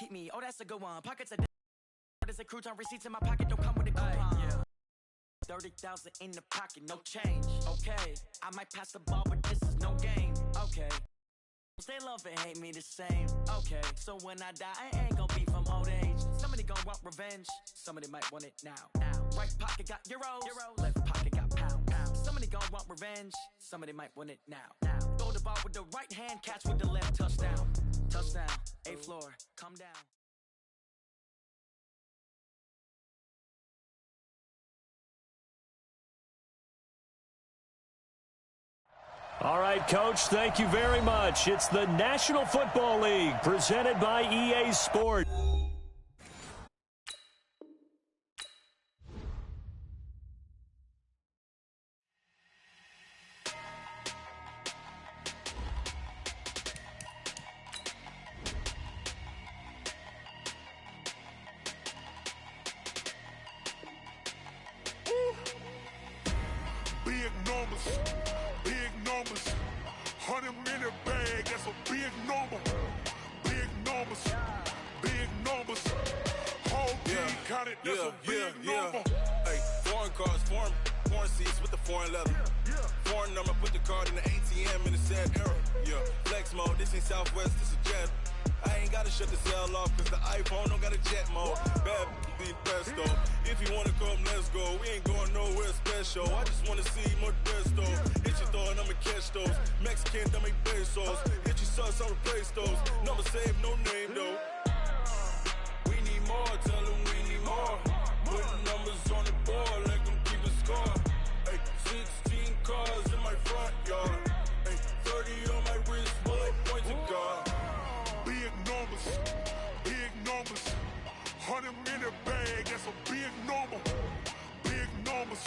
keep me. Oh, that's a good one. Pockets are there's a crouton. Receipts in my pocket don't come with a coupon. Yeah. 30,000 in the pocket, no change. Okay, I might pass the ball, but this is no game. Okay. They love and hate me the same. Okay, so when I die, I ain't gonna be from old age. Somebody gonna want revenge. Somebody might want it now. Right pocket got euros. Left pocket got pound. Somebody gonna want revenge. Somebody might want it now. Throw the ball with the right hand, catch with the left. Touchdown. Touchdown. A floor. Come down. All right, Coach, thank you very much. It's the National Football League presented by EA Sports. Big numbers. 100-minute bag, that's a big number. Big numbers. Whole team counted, that's a big number. Hey, foreign cars, foreign seats with the foreign leather. Foreign number, put the card in the ATM in the sad era. Yeah, flex mode, this ain't Southwest, this is Jet. I ain't gotta shut the cell off, cause the iPhone don't got a jet mode. Bad be pesto. If you wanna come, let's go. We ain't going nowhere special. I just wanna see more pesto. Hit your thought, I'ma catch those. Mexican, don't make pesos. Hit your sus, I'll replace those. Number save, no name though. We need more, tell them we need more. Putting numbers on the board, like them keep a score. Hey, 16 cars in my front yard. Hey, 30 on my wrist, bullet points of God. Big numbers. 100-minute bag, that's a big number. Big numbers.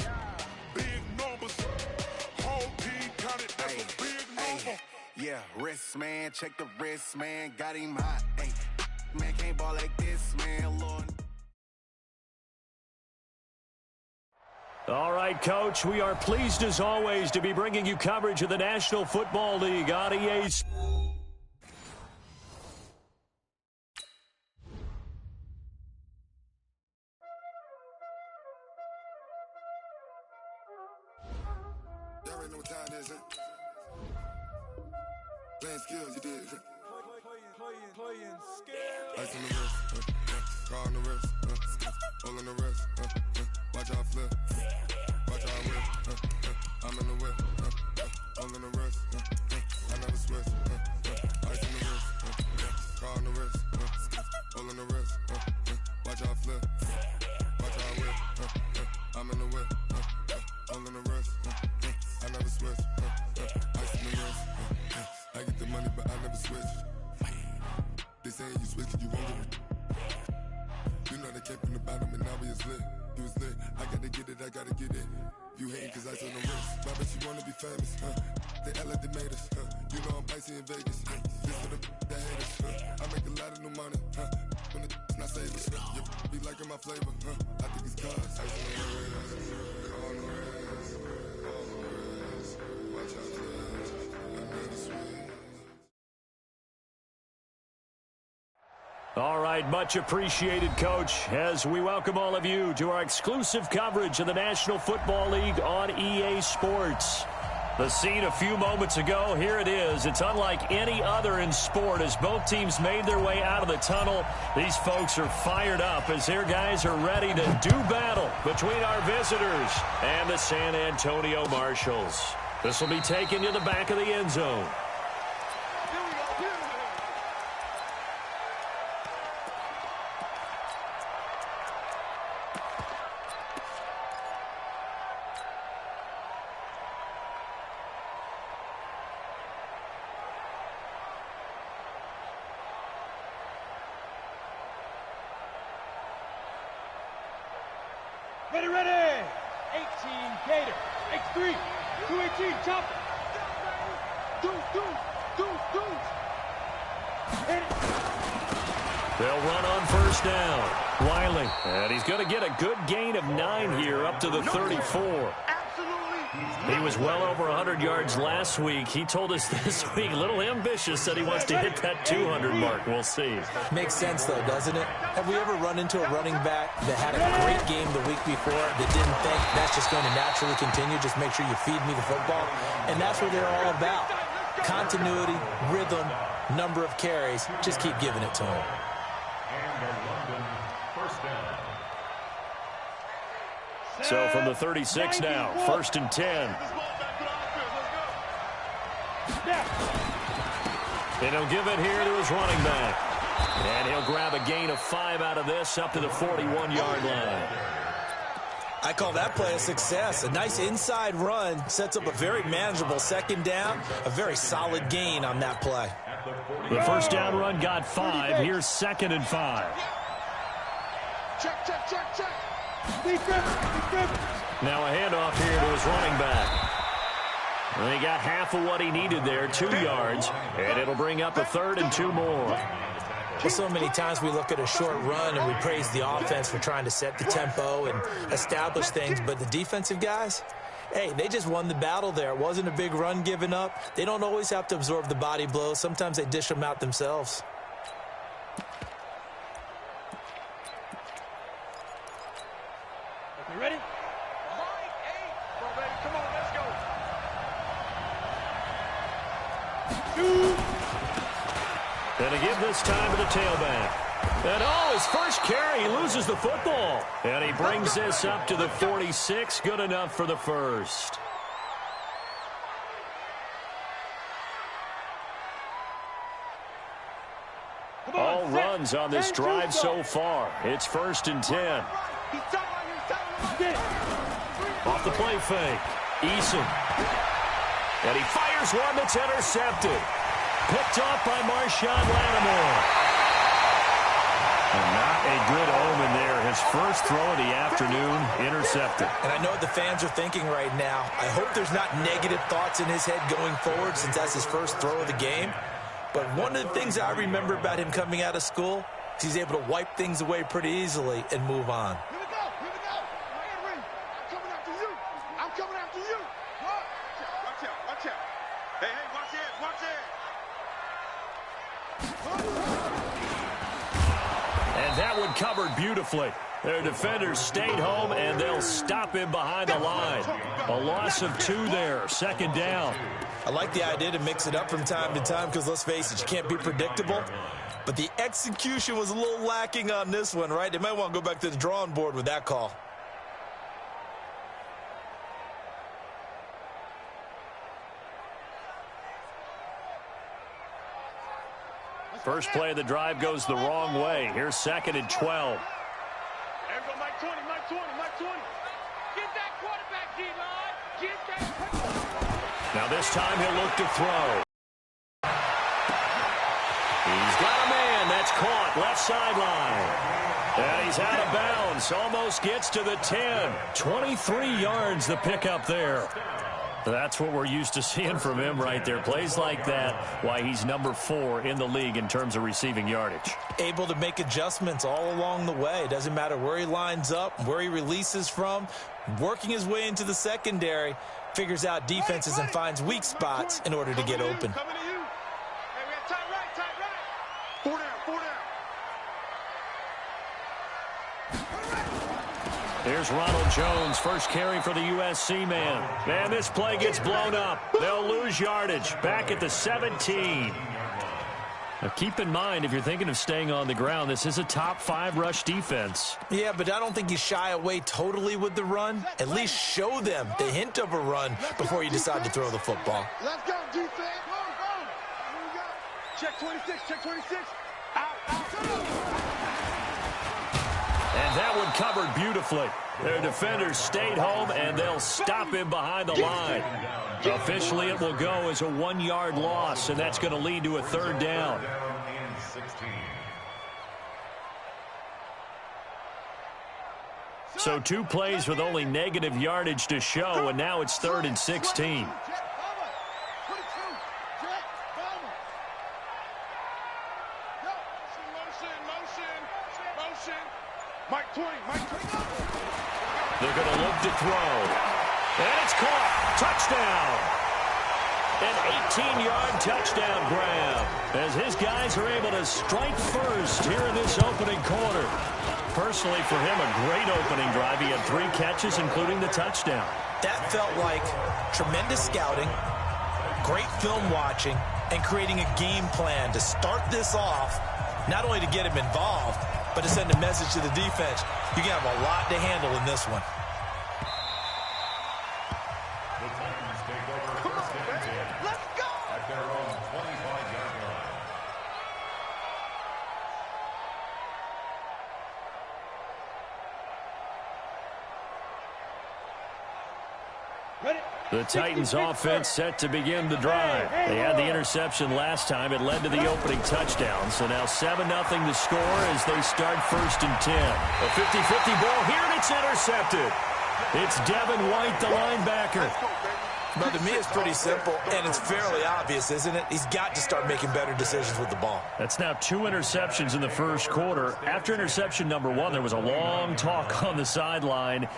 Whole team counted, that's a big number. Yeah, wrist man, check the wrist man, got him hot. Ay, man can't ball like this, man, Lord. All right, Coach, we are pleased as always to be bringing you coverage of the National Football League on EA Sports. Know what time it is, huh? Playing skills, you did. Playing skills. Ice on the wrist, car on the wrist, hole on the wrist, watch out flip, watch out whip, I'm in the whip, hole on the wrist, I never switch, ice on the wrist, car on the wrist, hole on the wrist, watch out flip, watch out whip, I'm in the whip, hole on the wrist, I never switch, ice in the wrist, I get the money but I never switch. They saying you switch 'cause you won't get it. You know they came from the bottom and now we is lit. You was lit, I gotta get it. You hating 'cause ice on the wrist. Why bet you wanna be famous, They act like they made us, You know I'm icy in Vegas, This for the that hate us, I make a lot of new money, When the not savers, You be liking my flavor, I think it's cause ice on the wrist, on the wrist, watch out flash, I never switch. All right, much appreciated, Coach, as we welcome all of you to our exclusive coverage of the National Football League on EA Sports. The scene a few moments ago, here it is. It's unlike any other in sport as both teams made their way out of the tunnel. These folks are fired up as their guys are ready to do battle between our visitors and the San Antonio Marshals. This will be taken to the back of the end zone. Ready. 18 Gator. X3. 218. Chop. Deuce. Hit it. They'll run on first down. Wiley. And he's going to get a good gain of 9 here up to the 34. Absolutely He was well over 100 yards last week. He told us this week, a little ambitious, that he wants to hit that 200 mark. We'll see. Makes sense, though, doesn't it? Have we ever run into a running back that had a great game the week before that didn't think that's just going to naturally continue? Just make sure you feed me the football. And that's what they're all about. Continuity, rhythm, number of carries. Just keep giving it to him. So from the 36 now, 1st and 10. And he'll give it here to his running back. And he'll grab a gain of 5 out of this up to the 41-yard line. I call that play a success. A nice inside run sets up a very manageable second down. A very solid gain on that play. The first down run got 5. Here's 2nd and 5. Check. Now a handoff here to his running back. And he got half of what he needed there, 2 yards. And it'll bring up a 3rd and 2 more. Well, so many times we look at a short run and we praise the offense for trying to set the tempo and establish things. But the defensive guys, hey, they just won the battle there. It wasn't a big run given up. They don't always have to absorb the body blows. Sometimes they dish them out themselves. You ready? Come on, let's go. And to give this time to the tailback. And his first carry, he loses the football. And he brings this up to the 46, good enough for the first. All runs on this drive so far. It's 1st and 10. Off the play fake. Eason. And he fires one that's intercepted. Picked off by Marshawn Lattimore. And not a good omen there. His first throw of the afternoon intercepted. And I know what the fans are thinking right now. I hope there's not negative thoughts in his head going forward since that's his first throw of the game. But one of the things I remember about him coming out of school is he's able to wipe things away pretty easily and move on. Here we go. I'm coming after you. Watch out. Hey, watch it. And that one covered beautifully. Their defenders stayed home, and they'll stop him behind the line. A loss of 2 there, 2nd down. I like the idea to mix it up from time to time because, let's face it, you can't be predictable. But the execution was a little lacking on this one, right? They might want to go back to the drawing board with that call. First play of the drive goes the wrong way. Here's 2nd and 12. There we go, Mike 20. Get that quarterback, D-line. Get that. Now this time he'll look to throw. He's got a man. That's caught. Left sideline. And he's out of bounds. Almost gets to the 10. 23 yards the pickup there. That's what we're used to seeing from him right there. Plays like that, why he's number 4 in the league in terms of receiving yardage. Able to make adjustments all along the way. Doesn't matter where he lines up, where he releases from. Working his way into the secondary, figures out defenses and finds weak spots in order to get open. Coming to you. Hey, we got tight right. 4 down. Here's Ronald Jones, first carry for the USC man. Man, this play gets blown up. They'll lose yardage. Back at the 17. Now, keep in mind, if you're thinking of staying on the ground, this is a top 5 rush defense. Yeah, but I don't think you shy away totally with the run. At least show them the hint of a run before you decide to throw the football. Let's go, defense. Go. Here we go. Check 26. Out. And that one covered beautifully. Their defenders stayed home, and they'll stop him behind the line. Officially, it will go as a 1-yard loss, and that's going to lead to a 3rd down. So 2 plays with only negative yardage to show, and now it's 3rd and 16. Mike 20. They're going to look to throw. And it's caught. Touchdown. An 18-yard touchdown grab as his guys are able to strike first here in this opening quarter. Personally, for him, a great opening drive. He had 3 catches, including the touchdown. That felt like tremendous scouting, great film watching, and creating a game plan to start this off, not only to get him involved, but to send a message to the defense. You can have a lot to handle in this one. The Titans offense set to begin the drive. They had the interception last time. It led to the opening touchdown. So now 7-0 the score as they start 1st and 10. A 50-50 ball here, and it's intercepted. It's Devin White, the linebacker. But to me, it's pretty simple, and it's fairly obvious, isn't it? He's got to start making better decisions with the ball. That's now 2 interceptions in the first quarter. After interception number 1, there was a long talk on the sideline.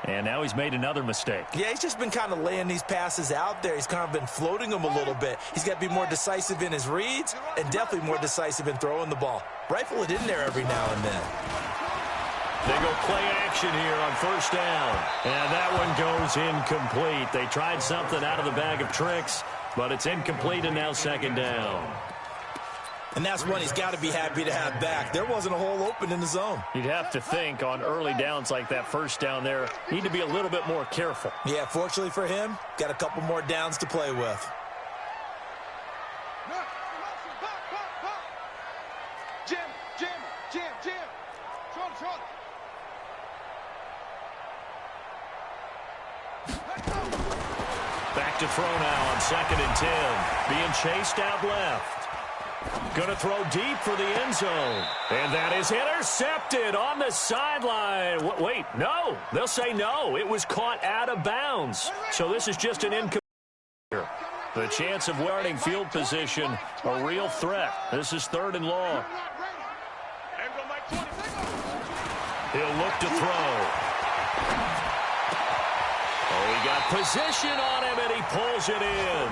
And now he's made another mistake. Yeah, he's just been kind of laying these passes out there. He's kind of been floating them a little bit. He's got to be more decisive in his reads and definitely more decisive in throwing the ball. Rifle it in there every now and then. They go play action here on 1st down. And that one goes incomplete. They tried something out of the bag of tricks, but it's incomplete and now 2nd down. And that's one he's got to be happy to have back. There wasn't a hole open in the zone. You'd have to think on early downs like that 1st down there, need to be a little bit more careful. Yeah, fortunately for him, got a couple more downs to play with. Jim. Charlie. Back to throw now on 2nd and 10. Being chased out left. Going to throw deep for the end zone. And that is intercepted on the sideline. Wait, no. They'll say no. It was caught out of bounds. So this is just an incomplete. The chance of winning field position, a real threat. This is 3rd and long. He'll look to throw. Oh, he got position on him, and he pulls it in.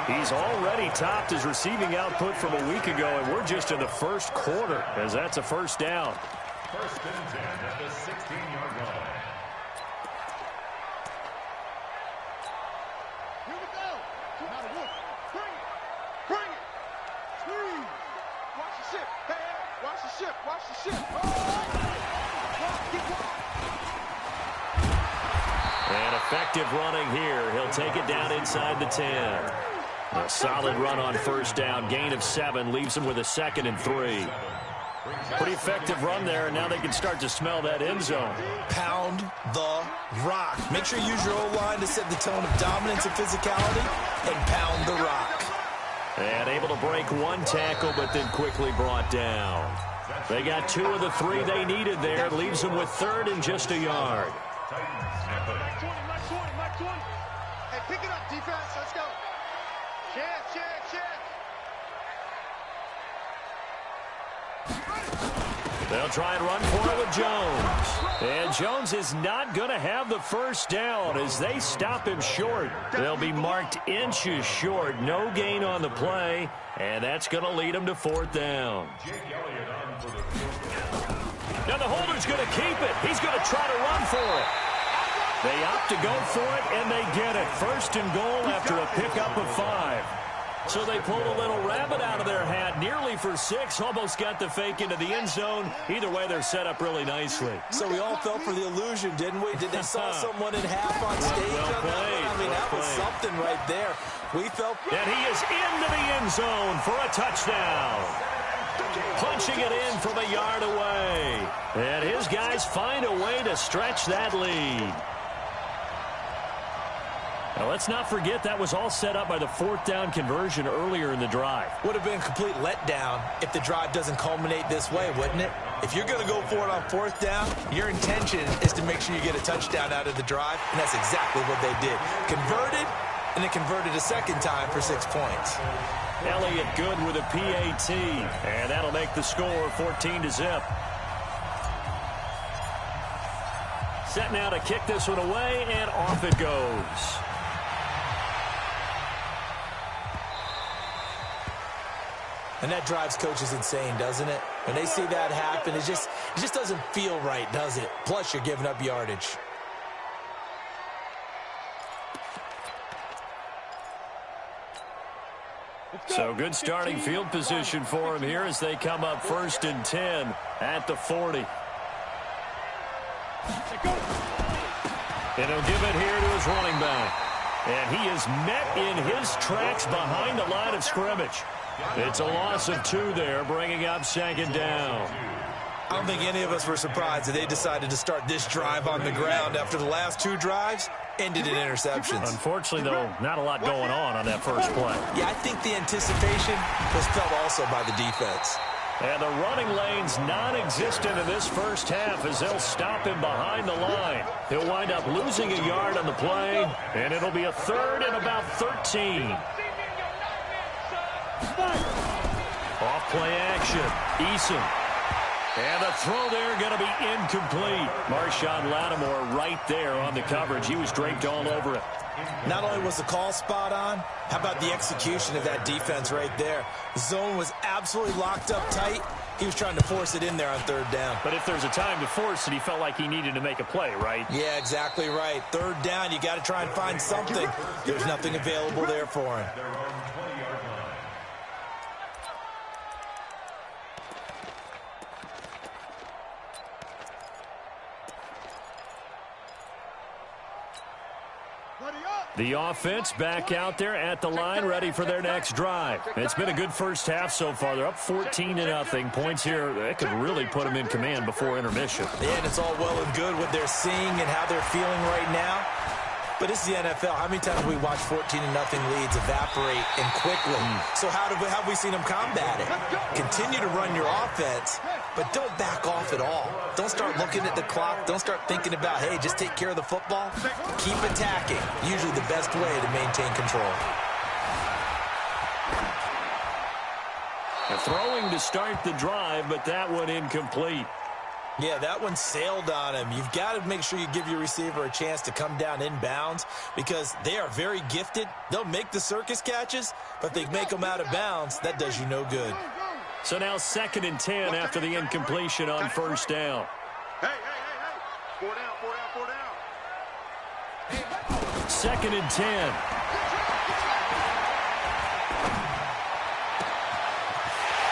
He's already topped his receiving output from a week ago, and we're just in the first quarter, as that's a 1st down. 1st and 10 at the 16-yard line. Here we go. Now the wood. Bring it. Squeeze. Watch the ship. Hey, watch the ship. Watch the ship. Get wide. And effective running here. He'll take it down inside the 10. A solid run on 1st down. Gain of 7 leaves him with a 2nd and 3. Pretty effective run there, and now they can start to smell that end zone. Pound the rock. Make sure you use your O-line to set the tone of dominance and physicality, and pound the rock. And able to break 1 tackle, but then quickly brought down. They got 2 of the 3 they needed there. Leaves them with 3rd and just a yard. Mike 20. Hey, pick it up, defense. Let's go. Check. They'll try and run for it with Jones. And Jones is not going to have the 1st down as they stop him short. They'll be marked inches short. No gain on the play, and that's going to lead them to 4th down. Now the holder's going to keep it. He's going to try to run for it. They opt to go for it, and they get it. 1st and goal after a pickup of 5. So they pulled a little rabbit out of their hat, nearly for 6, almost got the fake into the end zone. Either way, they're set up really nicely. So we all fell for the illusion, didn't we? Did they saw someone in half on stage? Well played. I mean, that was something right there. We felt... And he is into the end zone for a touchdown. Punching it in from a yard away. And his guys find a way to stretch that lead. Now, let's not forget that was all set up by the 4th down conversion earlier in the drive. Would have been a complete letdown if the drive doesn't culminate this way, wouldn't it? If you're going to go for it on 4th down, your intention is to make sure you get a touchdown out of the drive, and that's exactly what they did. Converted, and then converted a 2nd time for 6 points. Elliott good with a PAT, and that'll make the score 14-0. Set now to kick this one away, and off it goes. And that drives coaches insane, doesn't it? When they see that happen, it just doesn't feel right, does it? Plus, you're giving up yardage. So good starting field position for him here as they come up 1st and 10 at the 40. And he'll give it here to his running back. And he is met in his tracks behind the line of scrimmage. It's a loss of 2 there, bringing up 2nd down. I don't think any of us were surprised that they decided to start this drive on the ground after the last 2 drives ended in interceptions. Unfortunately, though, not a lot going on that first play. Yeah, I think the anticipation was felt also by the defense. And the running lane's non-existent in this first half as they'll stop him behind the line. He'll wind up losing a yard on the play, and it'll be a 3rd and about 13. Off play action. Eason. And the throw there going to be incomplete. Marshawn Lattimore right there on the coverage. He was draped all over it. Not only was the call spot on, how about the execution of that defense right there? The zone was absolutely locked up tight. He was trying to force it in there on 3rd down. But if there's a time to force it, he felt like he needed to make a play, right? Yeah, exactly right. 3rd down, you got to try and find something. There's nothing available there for him. The offense back out there at the line, ready for their next drive. It's been a good first half so far. They're up 14-0. Points here, that could really put them in command before intermission. Yeah, and it's all well and good what they're seeing and how they're feeling right now. But it's the NFL. How many times have we watched 14-0 leads evaporate and quickly? So how have we seen them combat it? Continue to run your offense, but don't back off at all. Don't start looking at the clock. Don't start thinking about, hey, just take care of the football. Keep attacking. Usually the best way to maintain control. Throwing to start the drive, but that one incomplete. Yeah, that one sailed on him. You've got to make sure you give your receiver a chance to come down inbounds because they are very gifted. They'll make the circus catches, but if they make them out of bounds, that does you no good. So now 2nd and 10 after the incompletion on 1st down. Hey. 4 down. 2nd and 10.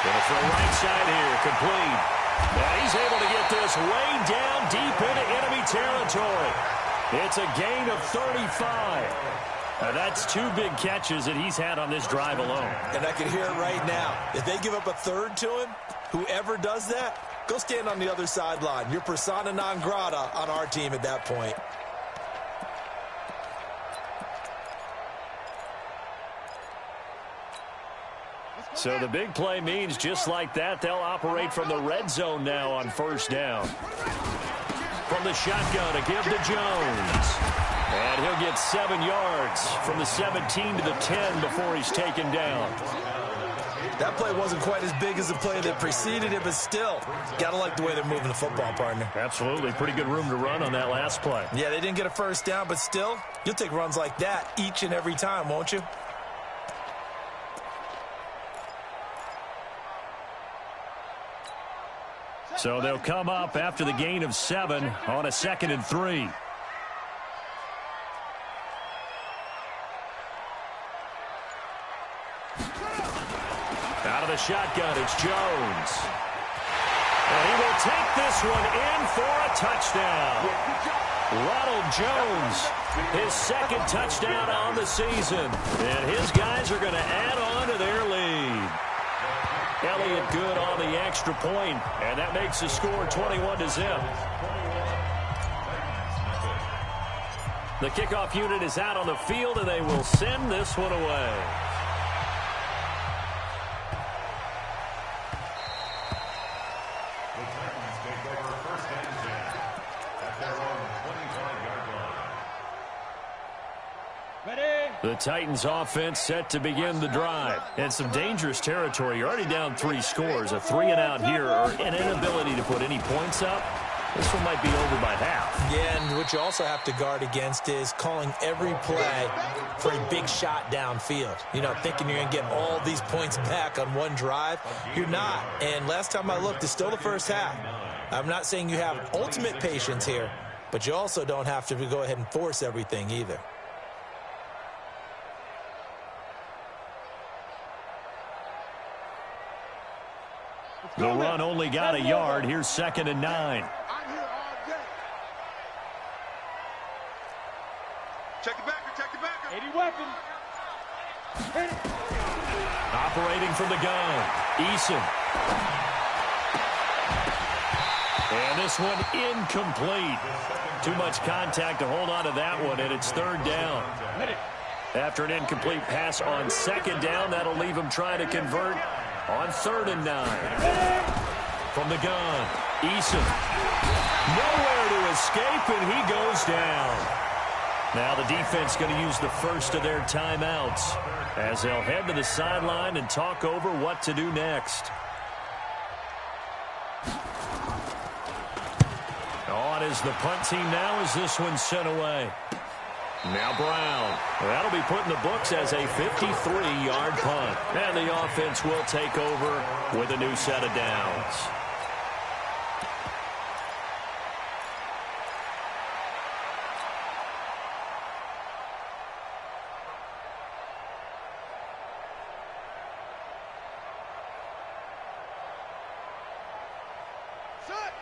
Gonna throw right side here, complete. And he's able to get this way down deep into enemy territory. It's a gain of 35. Now that's 2 big catches that he's had on this drive alone. And I can hear it right now. If they give up a 3rd to him, whoever does that, go stand on the other sideline. You're persona non grata on our team at that point. So the big play means just like that, they'll operate from the red zone now on 1st down. From the shotgun to give to Jones. And he'll get 7 yards from the 17 to the 10 before he's taken down. That play wasn't quite as big as the play that preceded it, but still, got to like the way they're moving the football, partner. Absolutely. Pretty good room to run on that last play. Yeah, they didn't get a 1st down, but still, you'll take runs like that each and every time, won't you? So they'll come up after the gain of 7 on a 2nd and 3. Out of the shotgun, it's Jones. And he will take this one in for a touchdown. Ronald Jones, his 2nd touchdown on the season. And his guys are going to add on to their lead. Elliott good on the extra point, and that makes the score 21-0. The kickoff unit is out on the field, and they will send this one away. The Titans take over 1st and 10 at their own 25-yard line. The Titans offense set to begin the drive. And some dangerous territory. You're already down 3 scores. A 3-and-out here or an inability to put any points up This one might be over by half. Yeah, and what you also have to guard against is calling every play for a big shot downfield. You know, thinking you're going to get all these points back on one drive. You're not. And last time I looked, it's still the first half. I'm not saying you have ultimate patience here, but you also don't have to go ahead and force everything either. The run only got a yard. Here's 2nd and 9. I'm here all day. Check the backer, check the backer. 80 weapon. Operating from the gun, Eason. And this one incomplete. Too much contact to hold on to that one, and it's 3rd down. After an incomplete pass on 2nd down, that'll leave him trying to convert on 3rd and 9. From the gun, Eason. Nowhere to escape, and he goes down. Now the defense going to use the first of their timeouts as they'll head to the sideline and talk over what to do next. On is the punt team now as this one's sent away. Now Brown. That'll be put in the books as a 53-yard punt. And the offense will take over with a new set of downs.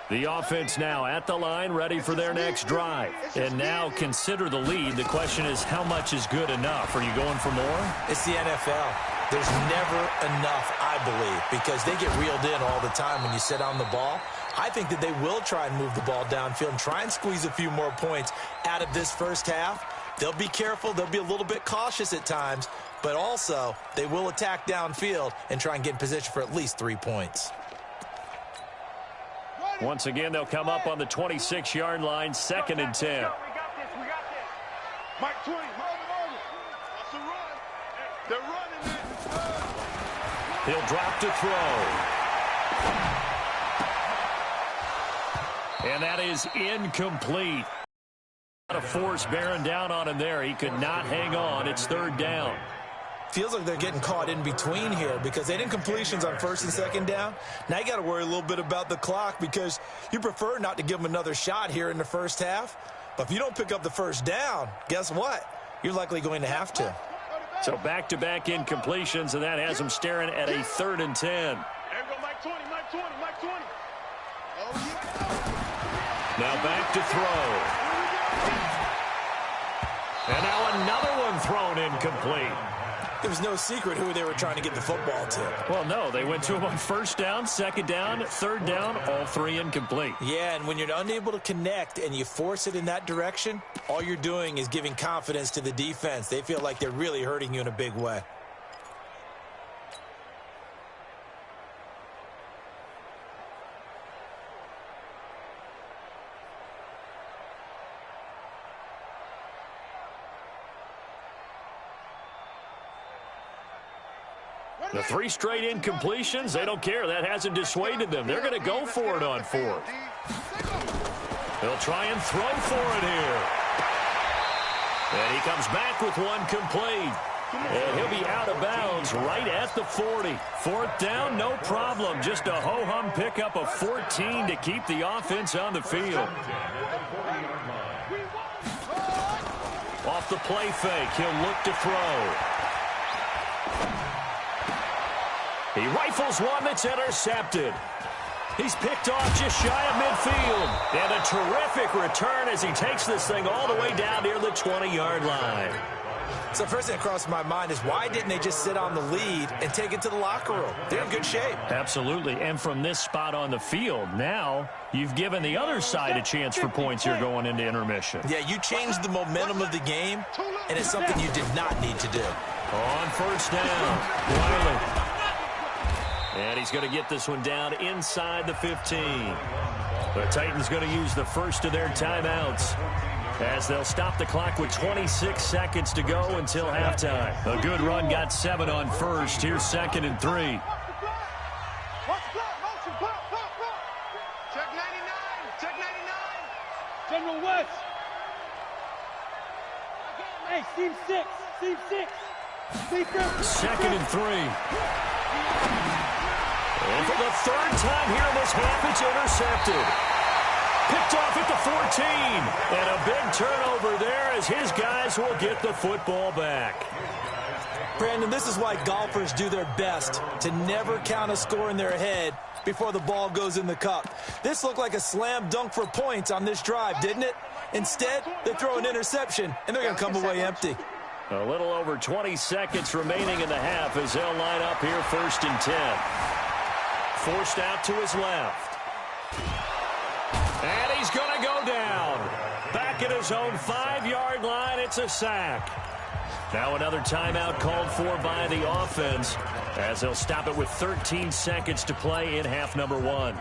The offense now at the line, ready for their next drive. And now consider the lead. The question is, how much is good enough? Are you going for more? It's the NFL. There's never enough, I believe, because they get reeled in all the time when you sit on the ball. I think that they will try and move the ball downfield and try and squeeze a few more points out of this first half. They'll be careful. They'll be a little bit cautious at times, but also they will attack downfield and try and get in position for at least 3 points. Once again, they'll come up on the 26-yard line, 2nd and 10. We got this. Mike 20. That's a run. They're running it. He'll drop to throw. And that is incomplete. A lot of force bearing down on him there. He could not hang on. It's 3rd down. Feels like they're getting caught in between here because they didn't completions on 1st and 2nd down. Now you got to worry a little bit about the clock because you prefer not to give them another shot here in the first half. But if you don't pick up the 1st down, guess what? You're likely going to have to. So back-to-back incompletions, and that has them staring at a 3rd and 10. There go Mike 20, Mike 20, Mike 20. Now back to throw. And now another one thrown incomplete. It was no secret who they were trying to get the football to. Well, no, they went to him on 1st down, 2nd down, 3rd down, all 3 incomplete. Yeah, and when you're unable to connect and you force it in that direction, all you're doing is giving confidence to the defense. They feel like they're really hurting you in a big way. The 3 straight incompletions, they don't care. That hasn't dissuaded them. They're going to go for it on 4th. They'll try and throw for it here. And he comes back with one complete. And he'll be out of bounds right at the 40. 4th down, no problem. Just a ho-hum pickup of 14 to keep the offense on the field. Off the play fake, he'll look to throw. He rifles one that's intercepted. He's picked off just shy of midfield. And a terrific return as he takes this thing all the way down near the 20-yard line. So first thing that crossed my mind is why didn't they just sit on the lead and take it to the locker room? They're in good shape. Absolutely. And from this spot on the field, now you've given the other side a chance for points here going into intermission. Yeah, you changed the momentum of the game, and it's something you did not need to do. On 1st down, Wiley. And he's going to get this one down inside the 15. The Titans going to use the first of their timeouts as they'll stop the clock with 26 seconds to go until halftime. A good run got 7 on 1st. Here's 2nd and 3. Check 99. Check 99. General West. Hey, seam 6. Seam 6. Second and 3. And for the third time here in this half, it's intercepted. Picked off at the 14. And a big turnover there as his guys will get the football back. Brandon, this is why golfers do their best to never count a score in their head before the ball goes in the cup. This looked like a slam dunk for points on this drive, didn't it? Instead, they throw an interception, and they're going to come away empty. A little over 20 seconds remaining in the half as they'll line up here 1st and 10. Forced out to his left. And he's going to go down. Back at his own 5-yard line, it's a sack. Now another timeout called for by the offense as they'll stop it with 13 seconds to play in half number 1.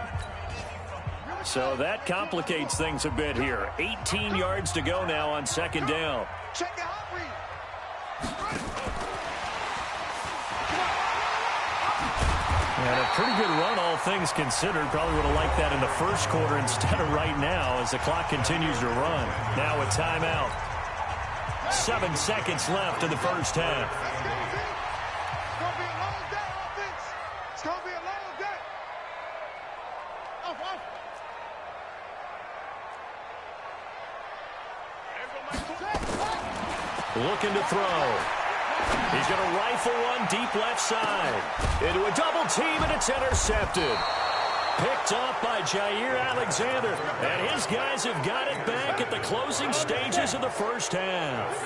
So that complicates things a bit here. 18 yards to go now on 2nd down. Check the hot read. And a pretty good run, all things considered. Probably would have liked that in the first quarter instead of right now as the clock continues to run. Now a timeout. 7 seconds left in the first half. It's going to be a long day, offense. It's going to be a long day. Off. Looking to throw. He's going to rifle one deep left side. Into a double team, and it's intercepted. Picked up by Jair Alexander. And his guys have got it back at the closing stages of the first half.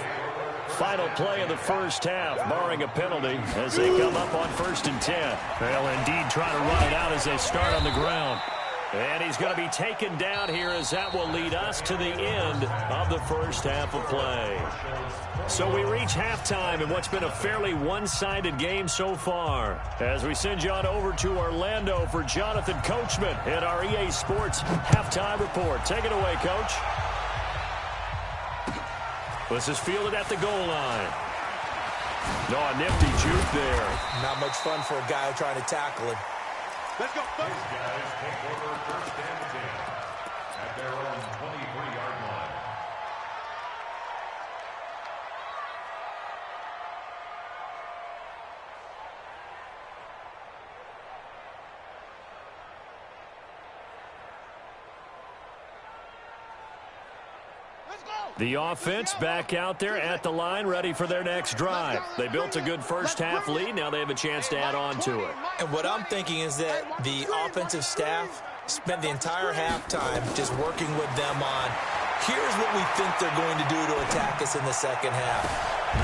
Final play of the first half, barring a penalty, as they come up on 1st and 10. They'll indeed try to run it out as they start on the ground. And he's going to be taken down here as that will lead us to the end of the first half of play. So we reach halftime in what's been a fairly one-sided game so far. As we send you on over to Orlando for Jonathan Coachman in our EA Sports Halftime Report. Take it away, Coach. This is fielded at the goal line. No, a nifty juke there. Not much fun for a guy trying to tackle him. Let's go. These guys take over 1st and 10 at their own 23-yard line. The offense back out there at the line, ready for their next drive. They built a good first half lead. Now they have a chance to add on to it. And what I'm thinking is that the offensive staff spent the entire halftime just working with them on, here's what we think they're going to do to attack us in the second half.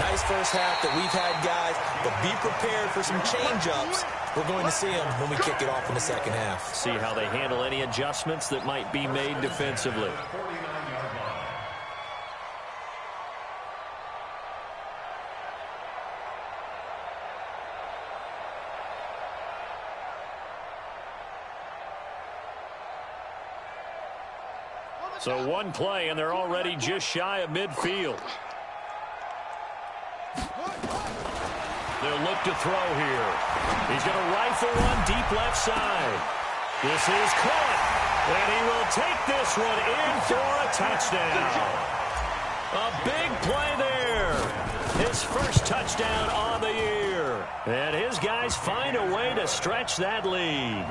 Nice first half that we've had, guys, but be prepared for some change-ups. We're going to see them when we kick it off in the second half. See how they handle any adjustments that might be made defensively. So one play, and they're already just shy of midfield. They'll look to throw here. He's going to rifle one deep left side. This is caught, and he will take this one in for a touchdown. A big play there. His first touchdown on the year. And his guys find a way to stretch that lead.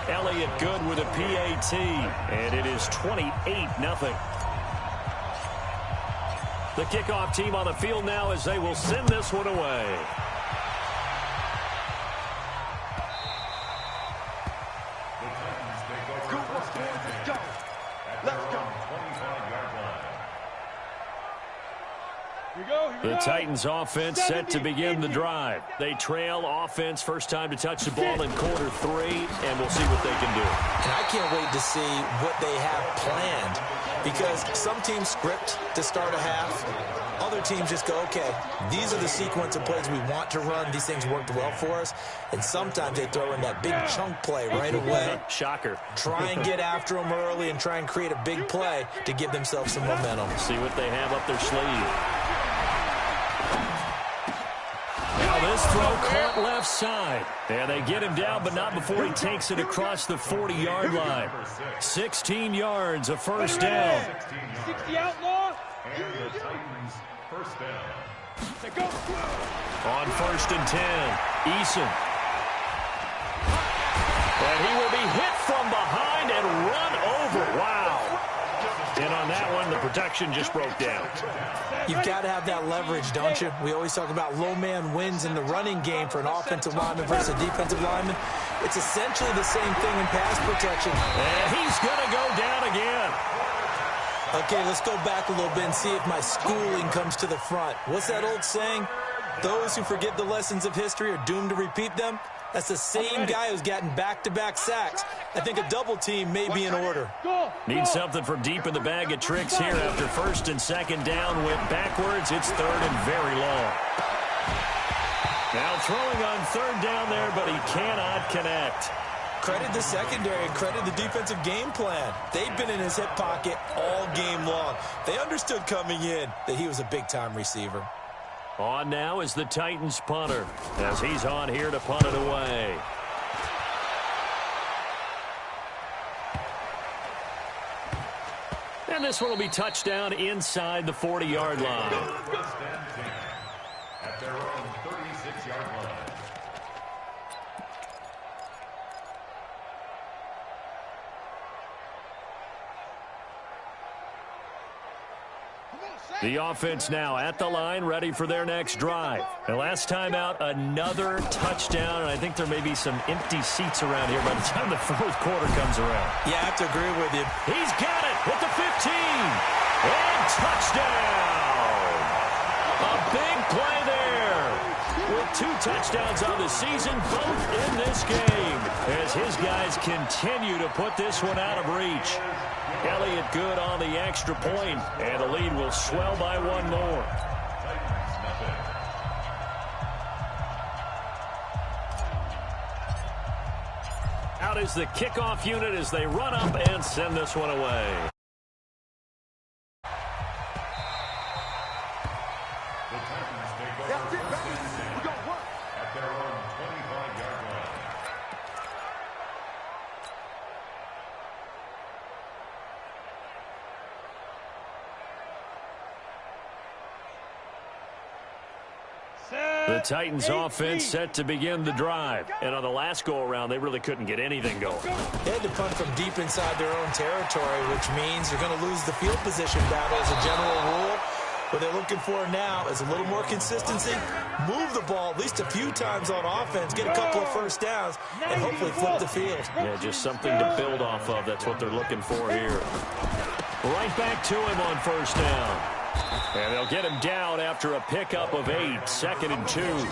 Elliott Good with a PAT, and it is 28-0. The kickoff team on the field now as they will send this one away. The Titans offense set to begin the drive. They trail offense first time to touch the ball in quarter 3, and we'll see what they can do. And I can't wait to see what they have planned, because some teams script to start a half. Other teams just go, okay, these are the sequence of plays we want to run. These things worked well for us. And sometimes they throw in that big chunk play right away. Shocker. Try and get after them early and try and create a big play to give themselves some momentum. See what they have up their sleeve. Now this This throw caught left side. And they get him down, but not before he takes it across the 40-yard line. 16 yards, a first down. 60 outlaw. And the Titans first down. On 1st and 10, Eason. And he will be hit from behind and run over. Wow. And on that one, the protection just broke down. You've got to have that leverage, don't you? We always talk about low man wins in the running game for an offensive lineman versus a defensive lineman. It's essentially the same thing in pass protection. And he's going to go down again. Okay, let's go back a little bit and see if my schooling comes to the front. What's that old saying? Those who forget the lessons of history are doomed to repeat them. That's the same guy who's gotten back-to-back sacks. I think a double team may be in order. Need something from deep in the bag of tricks here after 1st and 2nd down. Went backwards. It's 3rd and very long. Now throwing on 3rd down there, but he cannot connect. Credit the secondary and credit the defensive game plan. They've been in his hip pocket all game long. They understood coming in that he was a big-time receiver. On now is the Titans punter as he's on here to punt it away. And this one will be touchdown inside the 40-yard line. At their own 36-yard line. The offense now at the line, ready for their next drive. And last time out, another touchdown, and I think there may be some empty seats around here by the time the 4th quarter comes around. Yeah, I have to agree with you. He's got it at the 15. And touchdown. A big play there. With 2 touchdowns on the season, both in this game, as his guys continue to put this one out of reach. Elliott good on the extra point, and the lead will swell by 1 more. Out is the kickoff unit as they run up and send this one away. The Titans take over first and 10 at their own 25-yard line. The Titans offense set to begin the drive. And on the last go-around, they really couldn't get anything going. They had to punt from deep inside their own territory, which means you're going to lose the field position battle as a general rule. What they're looking for now is a little more consistency, move the ball at least a few times on offense, get a couple of first downs, and hopefully flip the field. Yeah, just something to build off of. That's what they're looking for here. Right back to him on 1st down. And they'll get him down after a pickup of 8, 2nd and 2.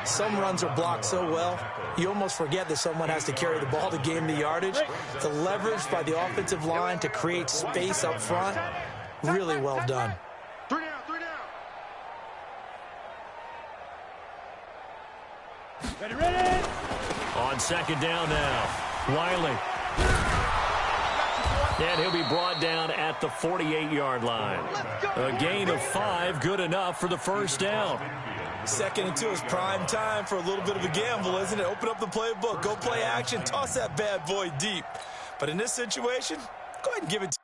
Some runs are blocked so well, you almost forget that someone has to carry the ball to gain the yardage. The leverage by the offensive line to create space up front, really well done. 3 down, 3 down. Ready. On 2nd down now, Wiley. And he'll be brought down at the 48-yard line. A gain of 5, good enough for the 1st down. 2nd and 2 is prime time for a little bit of a gamble, isn't it? Open up the playbook, go play action, toss that bad boy deep. But in this situation, go ahead and give it to